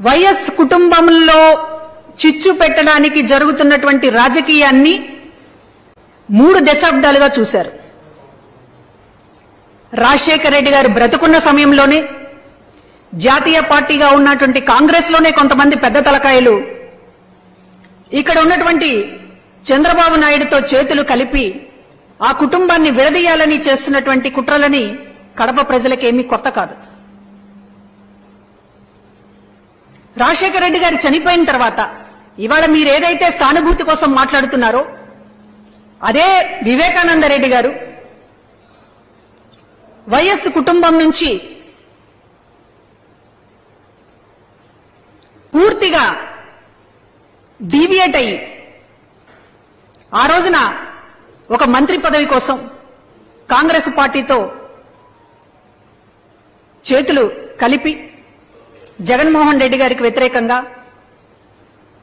YS కుటుంబంలో చిచ్చు పెట్టడానికి జరుగుతున్నటువంటి రాజకీయాన్ని 3 దశాబ్దాలుగా చూశారు. రాజశేఖర రెడ్డి గారు బ్రతుకున్న సమయంలోనే జాతీయ పార్టీగా ఉన్నటువంటి కాంగ్రెస్ లోనే కొంతమంది పెద్ద తలకాయలు ఇక్కడ ఉన్నటువంటి చంద్రబాబు నాయుడుతో చేతులు కలిపి ఆ కుటుంబాన్ని విడదీయాలని చేస్తున్నటువంటి కుట్రలని కడప ప్రజలకేమీ కొత్త కాదు. రాజశేఖర రెడ్డి గారు చనిపోయిన తర్వాత ఇవాళ మీరు ఏదైతే సానుభూతి కోసం మాట్లాడుతున్నారో అదే వివేకానంద రెడ్డి గారు వైఎస్ కుటుంబం నుంచి పూర్తిగా డీవియేట్ అయ్యి ఆ రోజున ఒక మంత్రి పదవి కోసం కాంగ్రెస్ పార్టీతో చేతులు కలిపి జగన్మోహన్ రెడ్డి గారికి వ్యతిరేకంగా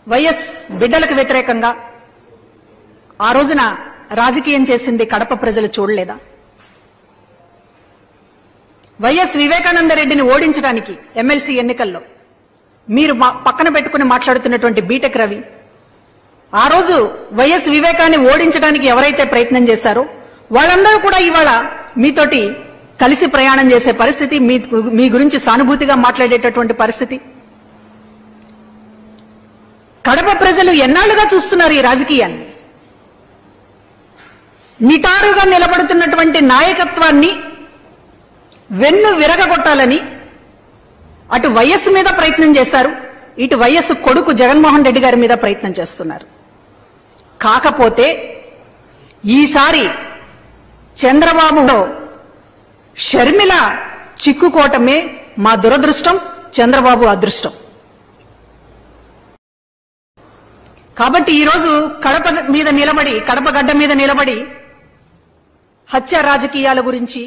వైఎస్ బిడ్డలకు వ్యతిరేకంగా ఆ రోజున రాజకీయం చేసింది కడప ప్రజలు చూడలేదా? వైఎస్ వివేకానంద రెడ్డిని ఓడించడానికి ఎమ్మెల్సీ ఎన్నికల్లో మీరు పక్కన పెట్టుకుని మాట్లాడుతున్నటువంటి బీటెక్ రవి ఆ రోజు వైఎస్ వివేకాన్ని ఓడించడానికి ఎవరైతే ప్రయత్నం చేశారో వాళ్ళందరూ కూడా ఇవాళ మీతోటి కలిసి ప్రయాణం చేసే పరిస్థితి, మీ గురించి సానుభూతిగా మాట్లాడేటటువంటి పరిస్థితి. కడప ప్రజలు ఎన్నాళ్లుగా చూస్తున్నారు ఈ రాజకీయాన్ని. నిటారుగా నిలబడుతున్నటువంటి నాయకత్వాన్ని వెన్ను విరగగొట్టాలని అటు వైఎస్ మీద ప్రయత్నం చేశారు, ఇటు వైఎస్ కొడుకు జగన్మోహన్ రెడ్డి గారి మీద ప్రయత్నం చేస్తున్నారు. కాకపోతే ఈసారి చంద్రబాబులో షర్మిల చిక్కుకోవటమే మా దురదృష్టం, చంద్రబాబు అదృష్టం. కాబట్టి ఈరోజు కడప మీద నిలబడి, కడప గడ్డ మీద నిలబడి హత్య రాజకీయాల గురించి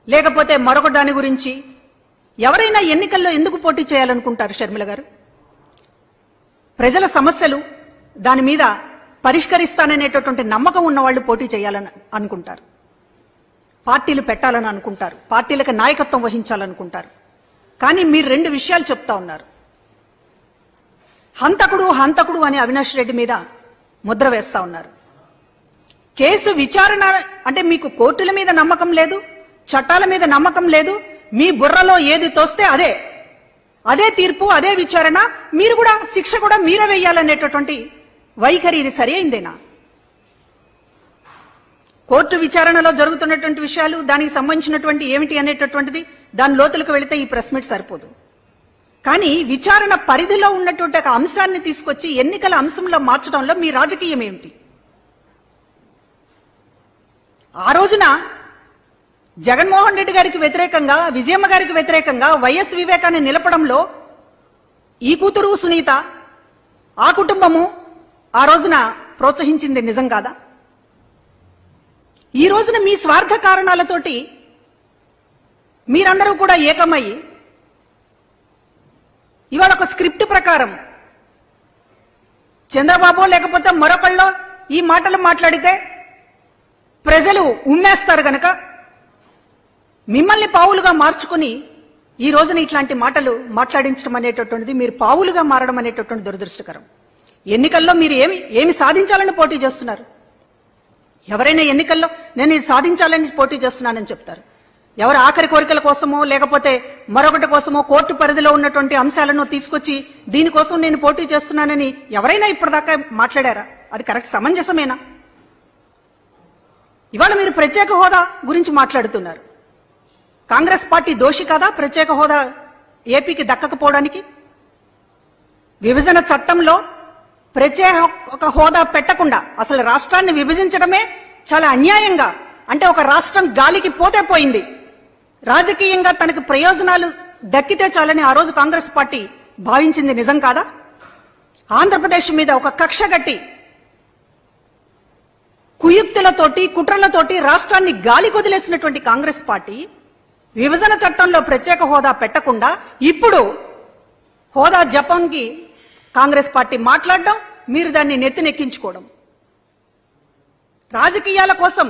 లేకపోతే మరొక దాని గురించి ఎవరైనా ఎన్నికల్లో ఎందుకు పోటీ చేయాలనుకుంటారు? షర్మిల గారు ప్రజల సమస్యలు దాని మీద పరిష్కరిస్తాననేటటువంటి నమ్మకం ఉన్నవాళ్లు పోటీ చేయాలని అనుకుంటారు, పార్టీలు పెట్టాలని అనుకుంటారు, పార్టీలకు నాయకత్వం వహించాలనుకుంటారు. కానీ మీరు 2 విషయాలు చెప్తా ఉన్నారు. హంతకుడు అని అవినాష్ రెడ్డి మీద ముద్ర వేస్తా ఉన్నారు. కేసు విచారణ అంటే మీకు కోర్టుల మీద నమ్మకం లేదు, చట్టాల మీద నమ్మకం లేదు, మీ బుర్రలో ఏది తోస్తే అదే తీర్పు, అదే విచారణ, మీరు కూడా శిక్ష కూడా మీరే వేయాలనేటటువంటి వైఖరి ఇది సరైందేనా? కోర్టు విచారణలో జరుగుతున్నటువంటి విషయాలు, దానికి సంబంధించినటువంటి ఏమిటి అనేటటువంటిది దాని లోతులకు వెళితే ఈ ప్రెస్ మీట్ సరిపోదు. కానీ విచారణ పరిధిలో ఉన్నటువంటి ఒక అంశాన్ని తీసుకొచ్చి ఎన్నికల అంశంలో మార్చడంలో మీ రాజకీయం ఏమిటి? ఆ రోజున జగన్మోహన్ రెడ్డి గారికి వ్యతిరేకంగా, విజయమ్మ గారికి వ్యతిరేకంగా వైఎస్ వివేకాన్ని నిలపడంలో ఈ కూతురు సునీత, ఆ కుటుంబము ఆ రోజున ప్రోత్సహించింది నిజం కాదా? ఈ రోజున మీ స్వార్థ కారణాలతోటి మీరందరూ కూడా ఏకమయ్యి ఇవాళ ఒక స్క్రిప్ట్ ప్రకారం చంద్రబాబు లేకపోతే మరొకళ్ళో ఈ మాటలు మాట్లాడితే ప్రజలు ఉమ్మేస్తారు గనక మిమ్మల్ని పావులుగా మార్చుకుని ఈ రోజున ఇట్లాంటి మాటలు మాట్లాడించడం అనేటటువంటిది, మీరు పావులుగా మారడం అనేటటువంటి దురదృష్టకరం. ఎన్నికల్లో మీరు ఏమి సాధించాలని పోటీ చేస్తున్నారు? ఎవరైనా ఎన్నికల్లో నేను ఇది సాధించాలని పోటీ చేస్తున్నానని చెప్తారు. ఎవరు ఆఖరి కోరికల కోసమో లేకపోతే మరొకటి కోసమో కోర్టు పరిధిలో ఉన్నటువంటి అంశాలను తీసుకొచ్చి దీనికోసం నేను పోటీ చేస్తున్నానని ఎవరైనా ఇప్పటిదాకా మాట్లాడారా? అది కరెక్ట్, సమంజసమేనా? ఇవాళ మీరు ప్రత్యేక హోదా గురించి మాట్లాడుతున్నారు. కాంగ్రెస్ పార్టీ దోషి కాదా ప్రత్యేక హోదా ఏపీకి దక్కకపోవడానికి? విభజన చట్టంలో ప్రత్యేక హోదా పెట్టకుండా అసలు రాష్ట్రాన్ని విభజించడమే చాలా అన్యాయంగా, అంటే ఒక రాష్ట్రం గాలికి పోతే పోయింది, రాజకీయంగా తనకు ప్రయోజనాలు దక్కితే చాలని ఆ రోజు కాంగ్రెస్ పార్టీ భావించింది నిజం కాదా? ఆంధ్రప్రదేశ్ మీద ఒక కక్ష గట్టి కుయుక్తులతోటి, కుట్రలతోటి రాష్ట్రాన్ని గాలి కొదిలేసినటువంటి కాంగ్రెస్ పార్టీ విభజన చట్టంలో ప్రత్యేక హోదా పెట్టకుండా ఇప్పుడు హోదా జపాన్కి కాంగ్రెస్ పార్టీ మాట్లాడడం, మీరు దాన్ని నెత్తినెక్కించుకోవడం, రాజకీయాల కోసం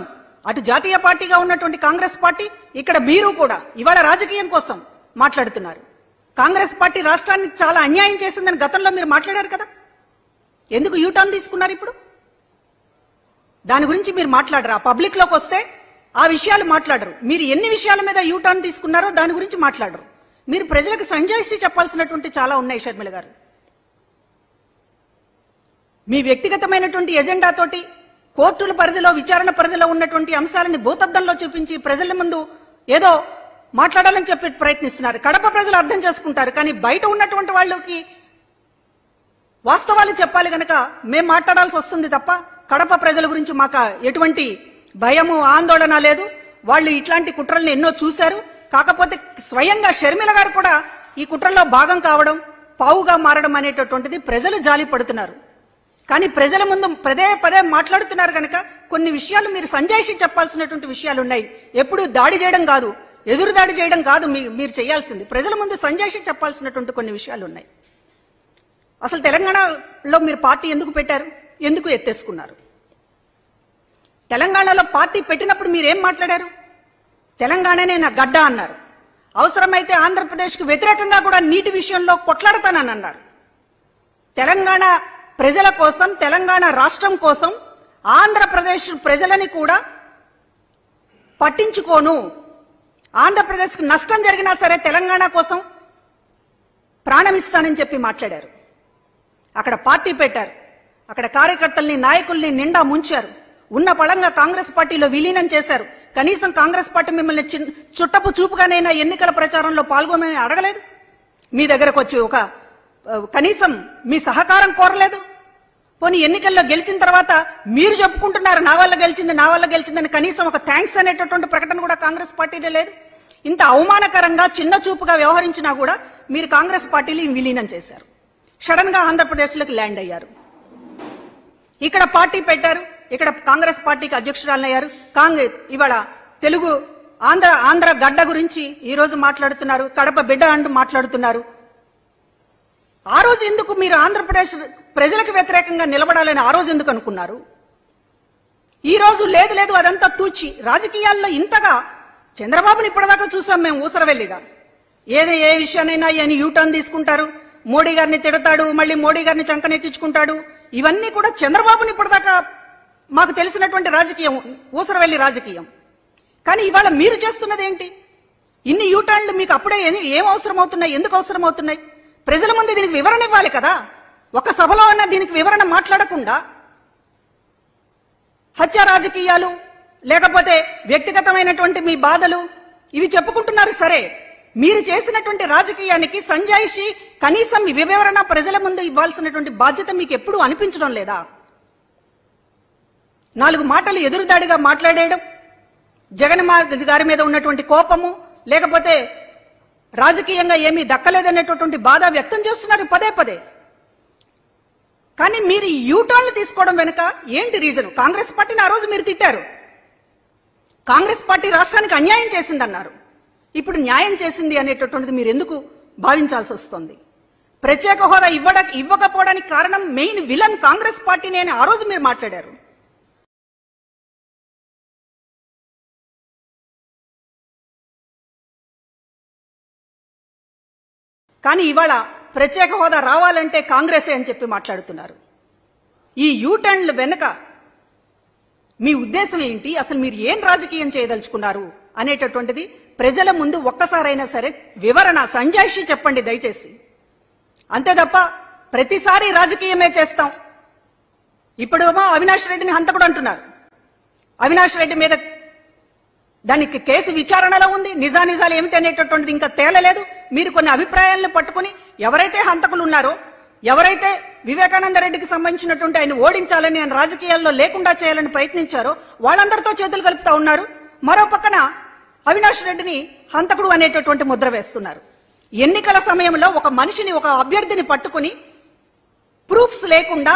అటు జాతీయ పార్టీగా ఉన్నటువంటి కాంగ్రెస్ పార్టీ, ఇక్కడ మీరు కూడా ఇవాళ రాజకీయం కోసం మాట్లాడుతున్నారు. కాంగ్రెస్ పార్టీ రాష్ట్రానికి చాలా అన్యాయం చేసిందని గతంలో మీరు మాట్లాడారు కదా, ఎందుకు యూటర్న్ తీసుకున్నారు ఇప్పుడు? దాని గురించి మీరు మాట్లాడరా? పబ్లిక్ లోకి వస్తే ఆ విషయాలు మాట్లాడరు. మీరు ఎన్ని విషయాల మీద యూటర్న్ తీసుకున్నారో దాని గురించి మాట్లాడరు. మీరు ప్రజలకు సంజాయిషి చెప్పాల్సినటువంటి చాలా ఉన్నాయి షర్మిల గారు. మీ వ్యక్తిగతమైనటువంటి ఎజెండాతోటి కోర్టుల పరిధిలో, విచారణ పరిధిలో ఉన్నటువంటి అంశాలని భూతద్దంలో చూపించి ప్రజల ముందు ఏదో మాట్లాడాలని చెప్పి ప్రయత్నిస్తున్నారు. కడప ప్రజలు అర్థం చేసుకుంటారు, కానీ బయట ఉన్నటువంటి వాళ్ళకి వాస్తవాలు చెప్పాలి గనక మేము మాట్లాడాల్సి వస్తుంది తప్ప కడప ప్రజల గురించి మాకు ఎటువంటి భయము, ఆందోళన లేదు. వాళ్ళు ఇట్లాంటి కుట్రల్ని ఎన్నో చూశారు. కాకపోతే స్వయంగా షర్మిల గారు కూడా ఈ కుట్రల్లో భాగం కావడం, పావుగా మారడం అనేటటువంటిది ప్రజలు జాలి పడుతున్నారు. కానీ ప్రజల ముందు పదే పదే మాట్లాడుతున్నారు కనుక కొన్ని విషయాలు మీరు సంజాయిషి చెప్పాల్సినటువంటి విషయాలు ఉన్నాయి. ఎప్పుడు దాడి చేయడం కాదు, ఎదురు దాడి చేయడం కాదు మీరు చేయాల్సింది. ప్రజల ముందు సంజాయిషి చెప్పాల్సినటువంటి కొన్ని విషయాలు ఉన్నాయి. అసలు తెలంగాణలో మీరు పార్టీ ఎందుకు పెట్టారు? ఎందుకు ఎత్తేసుకున్నారు? తెలంగాణలో పార్టీ పెట్టినప్పుడు మీరేం మాట్లాడారు? తెలంగాణనే నా గడ్డ అన్నారు. అవసరమైతే ఆంధ్రప్రదేశ్కు వ్యతిరేకంగా కూడా నీటి విషయంలో కొట్లాడతానని అన్నారు. తెలంగాణ ప్రజల కోసం, తెలంగాణ రాష్ట్రం కోసం ఆంధ్రప్రదేశ్ ప్రజలని కూడా పట్టించుకోను, ఆంధ్రప్రదేశ్కు నష్టం జరిగినా సరే తెలంగాణ కోసం ప్రాణమిస్తానని చెప్పి మాట్లాడారు. అక్కడ పార్టీ పెట్టారు, అక్కడ కార్యకర్తల్ని, నాయకుల్ని నిండా ముంచారు. ఉన్న పళంగా కాంగ్రెస్ పార్టీలో విలీనం చేశారు. కనీసం కాంగ్రెస్ పార్టీ మిమ్మల్ని చుట్టపు చూపుగానైనా ఎన్నికల ప్రచారంలో పాల్గొనని అడగలేదు. మీ దగ్గరకు వచ్చి ఒక కనీసం మీ సహకారం కోరలేదు. పోనీ ఎన్నికల్లో గెలిచిన తర్వాత మీరు చెప్పుకుంటున్నారు నా వల్ల గెలిచింది, నా వల్ల గెలిచిందని, కనీసం ఒక థ్యాంక్స్ అనేటటువంటి ప్రకటన కూడా కాంగ్రెస్ పార్టీలో లేదు. ఇంత అవమానకరంగా, చిన్న చూపుగా వ్యవహరించినా కూడా మీరు కాంగ్రెస్ పార్టీని విలీనం చేశారు. సడన్ గా ఆంధ్రప్రదేశ్లోకి ల్యాండ్ అయ్యారు. ఇక్కడ పార్టీ పెట్టారు, ఇక్కడ కాంగ్రెస్ పార్టీకి అధ్యక్షురాలయ్యారు. ఇవాళ తెలుగు ఆంధ్ర గడ్డ గురించి ఈ రోజు మాట్లాడుతున్నారు, కడప బిడ్డ అంటూ మాట్లాడుతున్నారు. ఆ రోజు ఎందుకు మీరు ఆంధ్రప్రదేశ్ ప్రజలకు వ్యతిరేకంగా నిలబడాలని ఆ రోజు ఎందుకు అనుకున్నారు? ఈ రోజు లేదు లేదు అదంతా తూచి రాజకీయాల్లో ఇంతగా చంద్రబాబుని ఇప్పటిదాకా చూసాం మేము ఊసరవెల్లిగా. ఏ విషయానైనా ఆయన యూటర్న్ తీసుకుంటారు, మోడీ గారిని తిడతాడు, మళ్ళీ మోడీ గారిని చంకనెక్కించుకుంటాడు. ఇవన్నీ కూడా చంద్రబాబుని ఇప్పటిదాకా మాకు తెలిసినటువంటి రాజకీయం, ఊసరవెల్లి రాజకీయం. కానీ ఇవాళ మీరు చేస్తున్నది ఏంటి? ఇన్ని యూటర్న్లు మీకు అప్పుడే ఏం అవసరం అవుతున్నాయి? ఎందుకు అవసరం అవుతున్నాయి? ప్రజల ముందు దీనికి వివరణ ఇవ్వాలి కదా. ఒక సభలో అన్న దీనికి వివరణ మాట్లాడకుండా హత్య రాజకీయాలు, లేకపోతే వ్యక్తిగతమైనటువంటి మీ బాధలు ఇవి చెప్పుకుంటున్నారు. సరే, మీరు చేసినటువంటి రాజకీయానికి సంజాయిషి, కనీసం వివరణ ప్రజల ముందు ఇవ్వాల్సినటువంటి బాధ్యత మీకు ఎప్పుడూ అనిపించడం లేదా? 4 మాటలు ఎదురుదాడిగా మాట్లాడేయడం, జగన్ గారి మీద ఉన్నటువంటి కోపము, లేకపోతే రాజకీయంగా ఏమీ దక్కలేదనేటటువంటి బాధ వ్యక్తం చేస్తున్నారు పదే పదే. కానీ మీరు యూటర్న్లు తీసుకోవడం వెనుక ఏంటి రీజన్? కాంగ్రెస్ పార్టీని ఆ రోజు మీరు తిట్టారు. కాంగ్రెస్ పార్టీ రాష్ట్రానికి అన్యాయం చేసిందన్నారు. ఇప్పుడు న్యాయం చేసింది అనేటటువంటిది మీరు ఎందుకు భావించాల్సి వస్తుంది? ప్రత్యేక హోదా ఇవ్వకపోవడానికి కారణం మెయిన్ విలన్ కాంగ్రెస్ పార్టీనే అని ఆ రోజు మీరు మాట్లాడారు. కానీ ఇవాళ ప్రత్యేక హోదా రావాలంటే కాంగ్రెసే అని చెప్పి మాట్లాడుతున్నారు. ఈ యూటర్న్ల వెనుక మీ ఉద్దేశం ఏంటి? అసలు మీరు ఏం రాజకీయం చేయదలుచుకున్నారు అనేటటువంటిది ప్రజల ముందు ఒక్కసారైనా సరే వివరణ, సంజాయిషి చెప్పండి దయచేసి. అంతే తప్ప ప్రతిసారి రాజకీయమే చేస్తాం. ఇప్పుడేమో అవినాష్ రెడ్డిని హంతకుడు అంటున్నారు. అవినాష్ రెడ్డి మీద దానికి కేసు విచారణలో ఉంది. నిజానిజాలు ఏమిటి అనేటటువంటిది ఇంకా తేలలేదు. మీరు కొన్ని అభిప్రాయాలను పట్టుకుని ఎవరైతే హంతకులు ఉన్నారో, ఎవరైతే వివేకానంద రెడ్డికి సంబంధించినటువంటి ఆయన ఓడించాలని, ఆయన రాజకీయాల్లో లేకుండా చేయాలని ప్రయత్నించారో వాళ్ళందరితో చేతులు కలుపుతా ఉన్నారు. మరో పక్కన అవినాష్ రెడ్డిని హంతకుడు అనేటటువంటి ముద్ర వేస్తున్నారు. ఎన్నికల సమయంలో ఒక మనిషిని, ఒక అభ్యర్థిని పట్టుకుని ప్రూఫ్స్ లేకుండా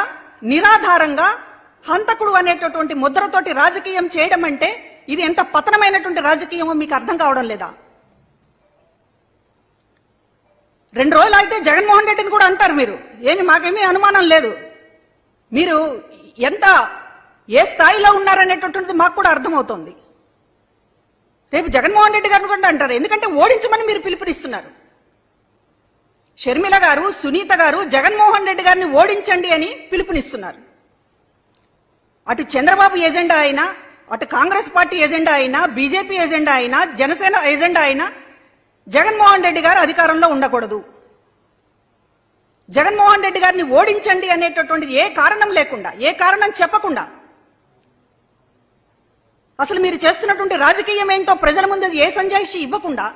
నిరాధారంగా హంతకుడు అనేటటువంటి ముద్రతోటి రాజకీయం చేయడం అంటే ఇది ఎంత పతనమైనటువంటి రాజకీయమో మీకు అర్థం కావడం లేదా? 2 రోజులు అయితే జగన్మోహన్ రెడ్డిని కూడా అంటారు మీరు. మాకేమీ అనుమానం లేదు. మీరు ఏ స్థాయిలో ఉన్నారనేటటువంటిది మాకు కూడా అర్థమవుతోంది. రేపు జగన్మోహన్ రెడ్డి గారిని కూడా అంటారు. ఎందుకంటే ఓడించమని మీరు పిలుపునిస్తున్నారు. షర్మిల గారు, సునీత గారు జగన్మోహన్ రెడ్డి గారిని ఓడించండి అని పిలుపునిస్తున్నారు. అటు చంద్రబాబు ఎజెండా అయినా, అటు కాంగ్రెస్ పార్టీ ఎజెండా అయినా, బీజేపీ ఎజెండా అయినా, జనసేన ఎజెండా అయినా జగన్మోహన్ రెడ్డి గారు అధికారంలో ఉండకూడదు. జగన్మోహన్ రెడ్డి గారిని ఓడించండి అనేటటువంటిది ఏ కారణం లేకుండా, ఏ కారణం చెప్పకుండా, అసలు మీరు చేస్తున్నటువంటి రాజకీయం ఏంటో ప్రజల ముందు ఏ సంజాయిషి ఇవ్వకుండా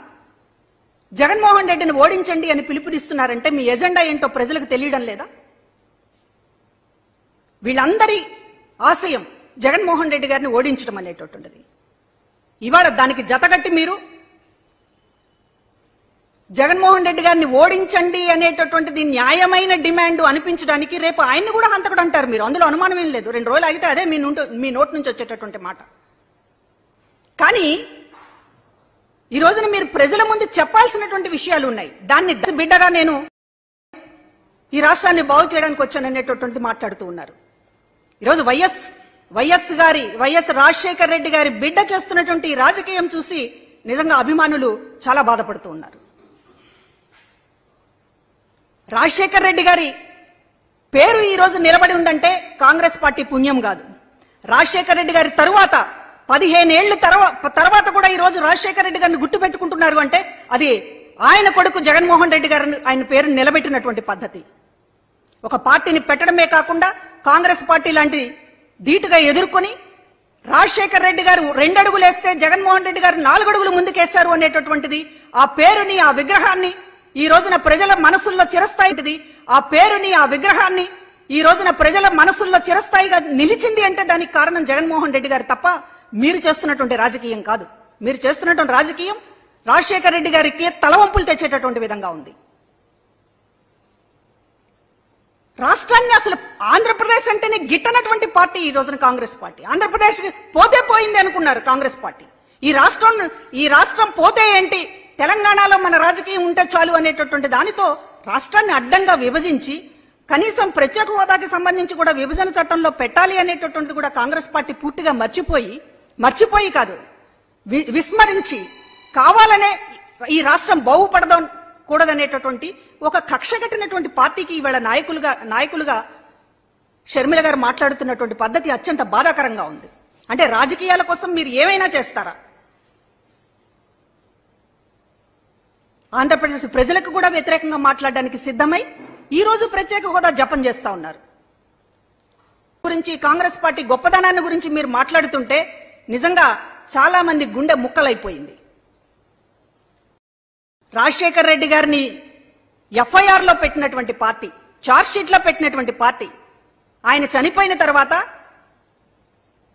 జగన్మోహన్ రెడ్డిని ఓడించండి అని పిలుపునిస్తున్నారంటే మీ ఎజెండా ఏంటో ప్రజలకు తెలియడం లేదా? వీళ్ళందరి ఆశయం జగన్మోహన్ రెడ్డి గారిని ఓడించడం అనేటటువంటిది. ఇవాళ దానికి జతగట్టి మీరు జగన్మోహన్ రెడ్డి గారిని ఓడించండి అనేటటువంటిది న్యాయమైన డిమాండ్ అనిపించడానికి రేపు ఆయన్ని కూడా హంతకుడు అంటారు మీరు. అందులో అనుమానం ఏం లేదు. 2 రోజులు ఆగితే అదే మీ నోటి నుంచి వచ్చేటటువంటి మాట. కానీ ఈ రోజున మీరు ప్రజల ముందు చెప్పాల్సినటువంటి విషయాలు ఉన్నాయి. దాన్ని బిడ్డగా నేను ఈ రాష్ట్రాన్ని బాగు చేయడానికి వచ్చాననేటటువంటి మాట్లాడుతూ ఉన్నారు. ఈరోజు వైఎస్ రాజశేఖర్ రెడ్డి గారి బిడ్డ చేస్తున్నటువంటి రాజకీయం చూసి నిజంగా అభిమానులు చాలా బాధపడుతూ ఉన్నారు. రాజశేఖర్ రెడ్డి గారి పేరు ఈ రోజు నిలబడి ఉందంటే కాంగ్రెస్ పార్టీ పుణ్యం కాదు. రాజశేఖర్ రెడ్డి గారి తరువాత 15 ఏళ్ల తర్వాత కూడా ఈ రోజు రాజశేఖర్ రెడ్డి గారిని గుర్తు పెట్టుకుంటున్నారు అంటే అది ఆయన కొడుకు జగన్మోహన్ రెడ్డి గారిని ఆయన పేరును నిలబెట్టినటువంటి పద్ధతి. ఒక పార్టీని పెట్టడమే కాకుండా కాంగ్రెస్ పార్టీ లాంటి ధీటుగా ఎదుర్కొని రాజశేఖర్ రెడ్డి గారు 2 అడుగులు వేస్తే జగన్మోహన్ రెడ్డి గారు 4 అడుగులు ముందుకేశారు అనేటటువంటిది, ఆ పేరుని, ఆ విగ్రహాన్ని ఈ రోజున ప్రజల మనసుల్లో చిరస్థాయిది. ఆ పేరుని, ఆ విగ్రహాన్ని ఈ రోజున ప్రజల మనసుల్లో చిరస్థాయిగా నిలిచింది అంటే దానికి కారణం జగన్మోహన్ రెడ్డి గారు తప్ప మీరు చేస్తున్నటువంటి రాజకీయం కాదు. మీరు చేస్తున్నటువంటి రాజకీయం రాజశేఖర్ రెడ్డి గారికి తలవంపులు తెచ్చేటటువంటి విధంగా ఉంది. రాష్ట్రాన్ని అసలు ఆంధ్రప్రదేశ్ అంటేనే గిట్టనటువంటి పార్టీ ఈ రోజున కాంగ్రెస్ పార్టీ. ఆంధ్రప్రదేశ్ పోతే పోయింది అనుకున్నారు కాంగ్రెస్ పార్టీ. ఈ రాష్ట్రం పోతే ఏంటి, తెలంగాణలో మన రాజకీయం ఉంటే చాలు అనేటటువంటి దానితో రాష్ట్రాన్ని అడ్డంగా విభజించి కనీసం ప్రత్యేక హోదాకి సంబంధించి కూడా విభజన చట్టంలో పెట్టాలి అనేటటువంటిది కూడా కాంగ్రెస్ పార్టీ పూర్తిగా మర్చిపోయి కాదు, విస్మరించి కావాలనే ఈ రాష్ట్రం బాగుపడకూడదనేటటువంటి ఒక కక్ష కట్టినటువంటి పార్టీకి ఇవాళ నాయకులుగా షర్మిల గారు మాట్లాడుతున్నటువంటి పద్ధతి అత్యంత బాధాకరంగా ఉంది. అంటే రాజకీయాల కోసం మీరు ఏమైనా చేస్తారా? ఆంధ్రప్రదేశ్ ప్రజలకు కూడా వ్యతిరేకంగా మాట్లాడడానికి సిద్ధమై ఈ రోజు ప్రత్యేక హోదా జపం చేస్తా ఉన్నారు. గురించి కాంగ్రెస్ పార్టీ గొప్పదనాన్ని గురించి మీరు మాట్లాడుతుంటే నిజంగా చాలా మంది గుండె ముక్కలైపోయింది. రాజశేఖర్ రెడ్డి గారిని ఎఫ్ఐఆర్ లో పెట్టినటువంటి పార్టీ, చార్జ్ షీట్ లో పెట్టినటువంటి పార్టీ, ఆయన చనిపోయిన తర్వాత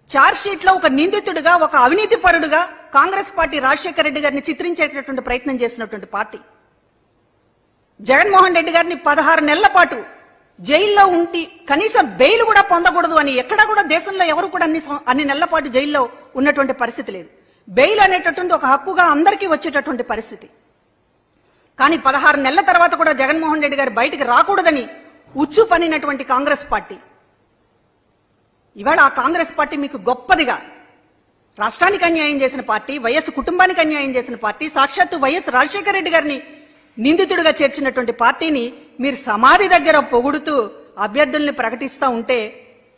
చార్జ్ షీట్ లో ఒక నిందితుడిగా, ఒక అవినీతి పరుడుగా కాంగ్రెస్ పార్టీ రాజశేఖర్ రెడ్డి గారిని చిత్రించేటటువంటి ప్రయత్నం చేసినటువంటి పార్టీ. జగన్మోహన్ రెడ్డి గారిని 16 నెలల పాటు జైల్లో ఉండి కనీసం బెయిల్ కూడా పొందకూడదు అని ఎక్కడా కూడా దేశంలో ఎవరు కూడా అన్ని నెలల పాటు జైల్లో ఉన్నటువంటి పరిస్థితి లేదు. బెయిల్ అనేటటువంటి ఒక హక్కుగా అందరికీ వచ్చేటటువంటి పరిస్థితి. కానీ 16 నెలల తర్వాత కూడా జగన్మోహన్ రెడ్డి గారు బయటికి రాకూడదని ఉచ్చు పనినటువంటి కాంగ్రెస్ పార్టీ, ఇవాళ ఆ కాంగ్రెస్ పార్టీ మీకు గొప్పదిగా రాష్ట్రానికి అన్యాయం చేసిన పార్టీ, వైఎస్ కుటుంబానికి అన్యాయం చేసిన పార్టీ, సాక్షాత్తు వైఎస్ రాజశేఖర రెడ్డి గారిని నిందితుడిగా చేర్చినటువంటి పార్టీని మీరు సమాధి దగ్గర పొగుడుతూ అభ్యర్థుల్ని ప్రకటిస్తూ ఉంటే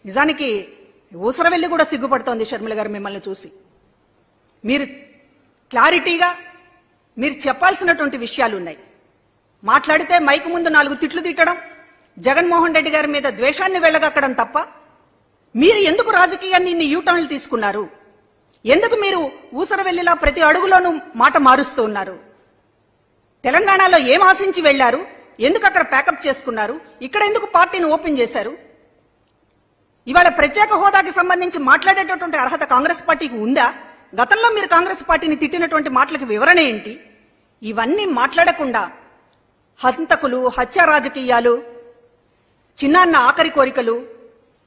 నిజానికి ఊసరవెల్లి కూడా సిగ్గుపడుతోంది షర్మిల గారు మిమ్మల్ని చూసి. మీరు క్లారిటీగా మీరు చెప్పాల్సినటువంటి విషయాలు ఉన్నాయి. మాట్లాడితే మైకు ముందు 4 తిట్లు తిట్టడం, జగన్మోహన్ రెడ్డి గారి మీద ద్వేషాన్ని వెళ్ళగక్కడం తప్ప మీరు ఎందుకు రాజకీయాన్ని ఇన్ని యూటర్న్లు తీసుకున్నారు? ఎందుకు మీరు ఊసరవెల్లిలా ప్రతి అడుగులోనూ మాట మారుస్తూ ఉన్నారు? తెలంగాణలో ఏం ఆశించి వెళ్లారు? ఎందుకు అక్కడ ప్యాకప్ చేసుకున్నారు? ఇక్కడ ఎందుకు పార్టీని ఓపెన్ చేశారు? ఇవాళ ప్రత్యేక హోదాకి సంబంధించి మాట్లాడేటటువంటి అర్హత కాంగ్రెస్ పార్టీకి ఉందా? గతంలో మీరు కాంగ్రెస్ పార్టీని తిట్టినటువంటి మాటలకు వివరణ ఏంటి? ఇవన్నీ మాట్లాడకుండా హంతకులు, హత్య రాజకీయాలు, చిన్నాన్న ఆఖరి కోరికలు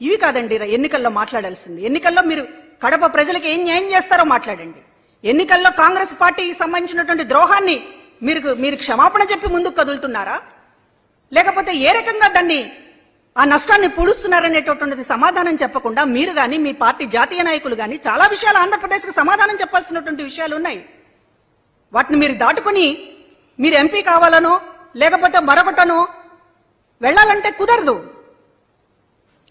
ఇవి కాదండి ఎన్నికల్లో మాట్లాడాల్సింది. ఎన్నికల్లో మీరు కడప ప్రజలకు ఏం న్యాయం చేస్తారో మాట్లాడండి. ఎన్నికల్లో కాంగ్రెస్ పార్టీకి సంబంధించినటువంటి ద్రోహాన్ని మీరు క్షమాపణ చెప్పి ముందుకు కదులుతున్నారా, లేకపోతే ఏ రకంగా దాన్ని ఆ నష్టాన్ని పూడుస్తున్నారనేటటువంటిది సమాధానం చెప్పకుండా మీరు గాని, మీ పార్టీ జాతీయ నాయకులు గాని చాలా విషయాలు ఆంధ్రప్రదేశ్ కు సమాధానం చెప్పాల్సినటువంటి విషయాలు ఉన్నాయి. వాటిని మీరు దాటుకుని మీరు ఎంపీ కావాలనో లేకపోతే మరొకటనో వెళ్లాలంటే కుదరదు.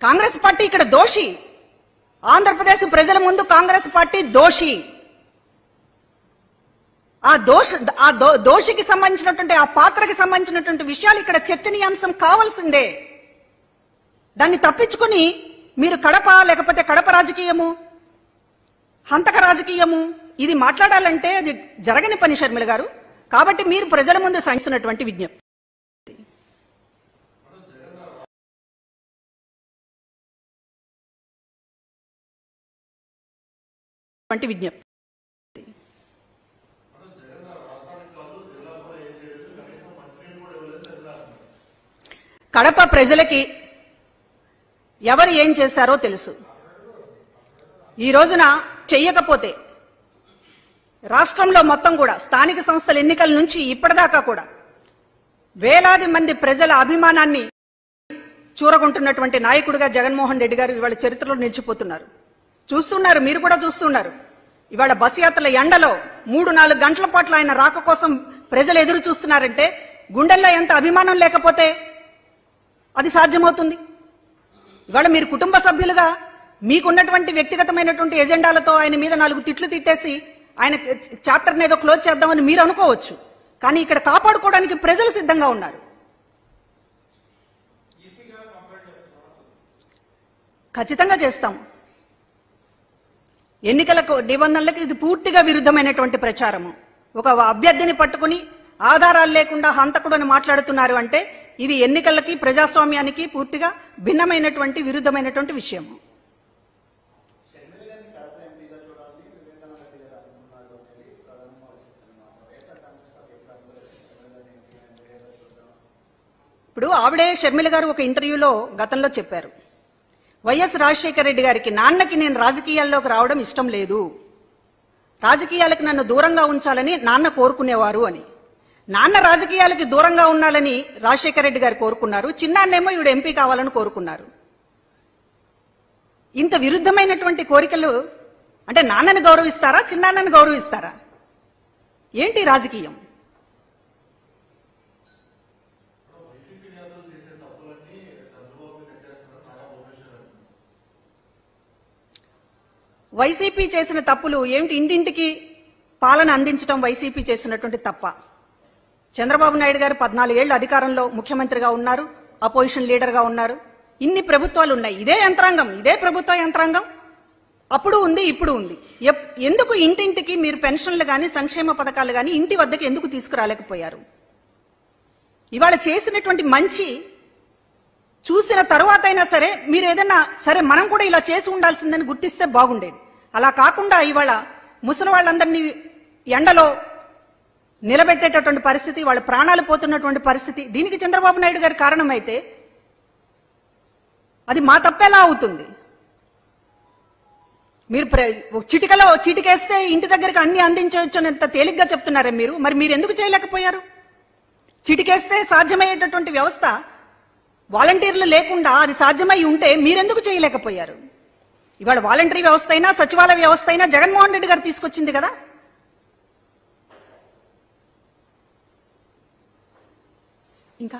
కాంగ్రెస్ పార్టీ ఇక్కడ దోషి. ఆంధ్రప్రదేశ్ ప్రజల ముందు కాంగ్రెస్ పార్టీ దోషి. ఆ దోషికి సంబంధించినటువంటి ఆ పాత్రకి సంబంధించినటువంటి విషయాలు ఇక్కడ చర్చనీయాంశం కావాల్సిందే. దాన్ని తప్పించుకుని మీరు కడప లేకపోతే కడప రాజకీయము, హంతక రాజకీయము ఇది మాట్లాడాలంటే అది జరగని పని షర్మిల గారు. కాబట్టి మీరు ప్రజల ముందు సాగిస్తున్నటువంటి విజ్ఞప్తి కడప ప్రజలకి ఎవరు ఏం చేశారో తెలుసు. ఈ రోజున చెయ్యకపోతే రాష్ట్రంలో మొత్తం కూడా స్థానిక సంస్థల ఎన్నికల నుంచి ఇప్పటిదాకా కూడా వేలాది మంది ప్రజల అభిమానాన్ని చూరగొంటున్నటువంటి నాయకుడిగా జగన్మోహన్ రెడ్డి గారు ఇవాళ చరిత్రలో నిలిచిపోతున్నారు. చూస్తున్నారు, మీరు కూడా చూస్తున్నారు. ఇవాళ బస్ యాత్రల ఎండలో 3-4 గంటల పాటు ఆయన రాక కోసం ప్రజలు ఎదురు చూస్తున్నారంటే గుండెల్లో ఎంత అభిమానం లేకపోతే అది సాధ్యమవుతుంది? ఇవాళ మీరు కుటుంబ సభ్యులుగా మీకున్నటువంటి వ్యక్తిగతమైనటువంటి ఎజెండాలతో ఆయన మీద 4 తిట్లు తిట్టేసి ఆయన చాప్టర్ని ఏదో క్లోజ్ చేద్దామని మీరు అనుకోవచ్చు. కానీ ఇక్కడ కాపాడుకోవడానికి ప్రజలు సిద్ధంగా ఉన్నారు. ఖచ్చితంగా చేస్తాం. ఎన్నికల నిబంధనలకు ఇది పూర్తిగా విరుద్ధమైనటువంటి ప్రచారము. ఒక అభ్యర్థిని పట్టుకుని ఆధారాలు లేకుండా హంతకుడని మాట్లాడుతున్నారు అంటే ఇది ఎన్నికలకి ప్రజాస్వామ్యానికి పూర్తిగా భిన్నమైనటువంటి విరుద్ధమైనటువంటి విషయము. ఇప్పుడు ఆవిడే షర్మిల గారు ఒక ఇంటర్వ్యూలో గతంలో చెప్పారు, వైఎస్ రాజశేఖర రెడ్డి గారికి నాన్నకి నేను రాజకీయాల్లోకి రావడం ఇష్టం లేదు, రాజకీయాలకు నన్ను దూరంగా ఉంచాలని నాన్న కోరుకునేవారు అని. నాన్న రాజకీయాలకి దూరంగా ఉండాలని రాజశేఖర రెడ్డి గారు కోరుకున్నారు, చిన్నాన్నేమో ఈవిడ ఎంపీ కావాలని కోరుకున్నారు. ఇంత విరుద్ధమైనటువంటి కోరికలు అంటే నాన్నని గౌరవిస్తారా, చిన్నాన్నని గౌరవిస్తారా? ఏంటి రాజకీయం? వైసీపీ చేసిన తప్పులు ఏమిటి? ఇంటింటికి పాలన అందించడం వైసీపీ చేసినటువంటి తప్ప. చంద్రబాబు నాయుడు గారు 14 ఏళ్ల అధికారంలో ముఖ్యమంత్రిగా ఉన్నారు, అపోజిషన్ లీడర్ గా ఉన్నారు. ఇన్ని ప్రభుత్వాలు ఉన్నాయి, ఇదే యంత్రాంగం, ఇదే ప్రభుత్వ యంత్రాంగం అప్పుడు ఉంది, ఇప్పుడు ఉంది. ఎందుకు ఇంటింటికి మీరు పెన్షన్లు గాని సంక్షేమ పథకాలు గాని ఇంటి వద్దకు ఎందుకు తీసుకురాలేకపోయారు? ఇవాళ చేసినటువంటి మంచి చూసిన తరువాత అయినా సరే మీరు ఏదైనా సరే మనం కూడా ఇలా చేసి ఉండాల్సిందని గుర్తిస్తే బాగుండేది. అలా కాకుండా ఇవాళ ముసలి వాళ్ళందరినీ ఎండలో నిలబెట్టేటటువంటి పరిస్థితి, వాళ్ళ ప్రాణాలు పోతున్నటువంటి పరిస్థితి, దీనికి చంద్రబాబు నాయుడు గారి కారణమైతే అది మా తప్పేలా అవుతుంది? మీరు చిటికలో చిటికేస్తే ఇంటి దగ్గరికి అన్ని అందించవచ్చు అని ఎంత తేలిగ్గా చెప్తున్నారే మీరు. మరి మీరు ఎందుకు చేయలేకపోయారు? చిటికేస్తే సాధ్యమయ్యేటటువంటి వ్యవస్థ వాలంటీర్లు లేకుండా అది సాధ్యమై ఉంటే మీరెందుకు చేయలేకపోయారు? ఇవాళ వాలంటరీ వ్యవస్థ అయినా సచివాలయ వ్యవస్థ అయినా జగన్మోహన్ రెడ్డి గారు తీసుకొచ్చింది కదా. ఇంకా